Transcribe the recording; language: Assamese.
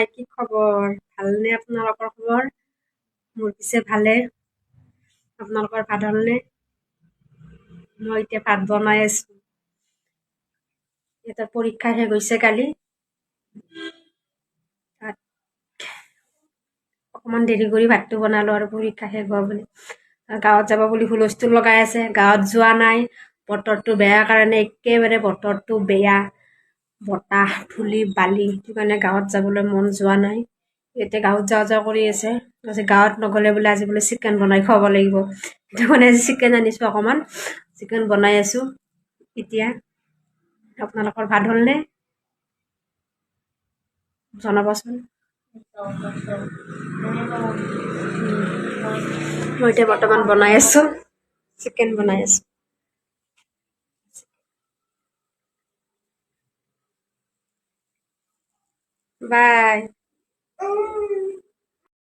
নাই, কি খবৰ? ভালনে আপোনালোকৰ খবৰ? মোৰ পিছে ভালে। আপোনালোকৰ ভাত হ'লনে? মই এতিয়া ভাত বনাই আছো। এটা পৰীক্ষা শেষ হৈছে কালি। তাত অকমান দেৰি কৰি ভাতটো বনালো আৰু পৰীক্ষা শেষ হোৱা বুলি। গাঁৱত যাব বুলি হুলস্থুল লগাই আছে। গাঁৱত যোৱা নাই। বতৰটো বেয়া কাৰণে একেবাৰে বতৰটো বেয়া। বতাহ, ধূলি, বালি, সেইটো কাৰণে গাঁৱত যাবলৈ মন যোৱা নাই। এতিয়া গাঁৱত যাওঁ যাওঁ কৰি আছে। তাৰপিছত গাঁৱত নগ'লে বোলে আজি বোলে চিকেন বনাই খুৱাব লাগিব। সেইটো কাৰণে আজি চিকেন আনিছোঁ অকণমান। চিকেন বনাই আছোঁ এতিয়া। আপোনালোকৰ ভাত হ'লনে? জনাবচোন। মই এতিয়া বৰ্তমান বনাই আছোঁ। চিকেন বনাই আছোঁ। বাই।